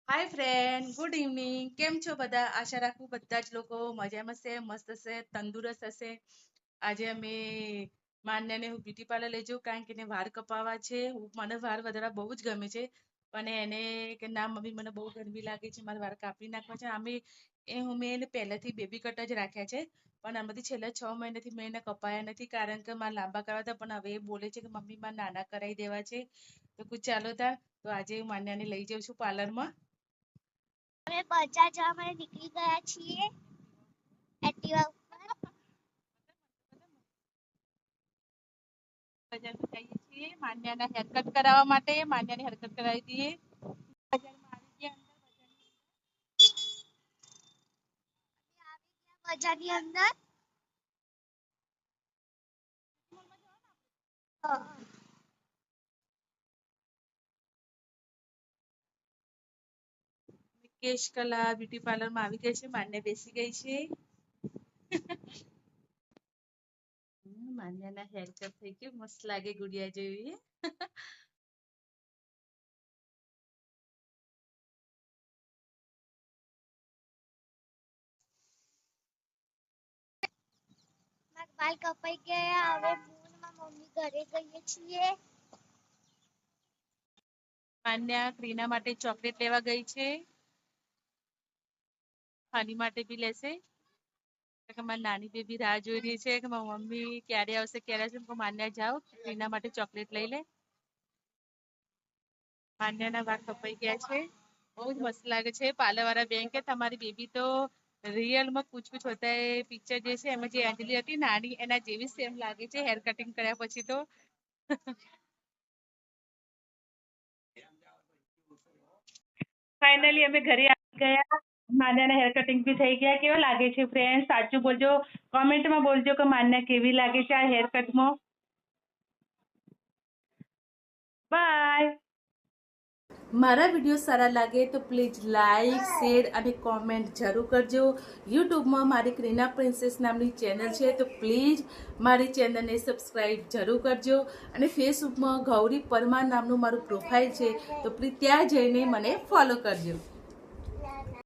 હાય friend, good evening. કેમ છો બધા? આશા રાખું બધા જ લોકો મજામાં હશે, મસ્ત હશે, તંદુરસ્ત હશે. આજે અમે માન્યાને હું બ્યુટી પાર્લર લઈ જાઉં કારણ કે એને વાળ કપાવવા છે. મને વાળ વધારવા બહુ જ ગમે છે, પણ એને કે ના મમ્મી મને બહુ ગરમી લાગે છે, મારા વાળ કાપી નાખવા છે. મેં એને પહેલેથી બેબી કટ જ રાખ્યા છે, પણ આમાંથી છેલ્લા 6 મહિનાથી મેં એને કપાયા નથી કારણ કે મારે લાંબા કરવા હતા, પણ હવે એ બોલે છે કે મમ્મી મારે નાના કરાવી દેવા છે. તો ચાલો તો આજે હું માન્યાને લઈ જાઉં છું પાર્લરમાં. અમે બજાર જવા માટે નીકળી ગયા છીએ એક્ટિવા ઉપર. બજારમાં જઈએ છીએ માન્યાના હેરકટ કરાવવા માટે. માન્યાની હેરકટ કરાવી દઈએ. બજારમાં આવી ગયા બજારની અંદર કેશ કલા બ્યુટી પાર્લરમાં આવી ગઈ છે. માન્યા બેસી ગઈ છે. માન્યાના હેરકટ થઈ ગયું, મસ્ત લાગે ગુડિયા જેવી. મારા વાળ કપાઈ ગયા. હવે હું અને મમ્મી ઘરે જઈએ છીએ. માન્યા ક્રીના માટે ચોકલેટ લેવા ગઈ છે. હની માટે બી લેશે. મારી નાની બેબી રાહ જોઈ રહી છે કે મારી મમ્મી ક્યારે આવશે. માન્યા જાઓ ક્રીના માટે ચોકલેટ લઈ લે. માન્યાના વાળ કપાઈ ગયા છે, બહુ જ મસ્ત લાગે છે. પાર્લર વાળા બેન કે તમારી બેબી તો રિયલમાં કુછ કુછ હોતા હે. પિક્ચર જે છે એમાં જે અંજલિ હતી નાની એના જેવી સેમ લાગે છે હેર કટિંગ કર્યા પછી તો. ફાઇનલી અમે ઘરે આવી ગયા. માન્યાના હેર કટિંગ બી થઈ ગયા. કેવા લાગે છે ફ્રેન્ડ? સાચું બોલજો, કોમેન્ટમાં બોલજો કે માન્યા કેવી લાગે છે આ હેર કટમાં. બાય. મારા વિડીયો સારા લાગે તો પ્લીઝ લાઈક, શેર અને કોમેન્ટ જરૂર કરજો. યુટ્યુબમાં મારી ક્રીના પ્રિન્સેસ નામની ચેનલ છે, તો પ્લીઝ મારી ચેનલને સબસ્ક્રાઈબ જરૂર કરજો. અને ફેસબુકમાં ગૌરી પરમાર નામનું મારું પ્રોફાઇલ છે, તો પ્લીઝ ત્યાં જઈને મને ફોલો કરજો.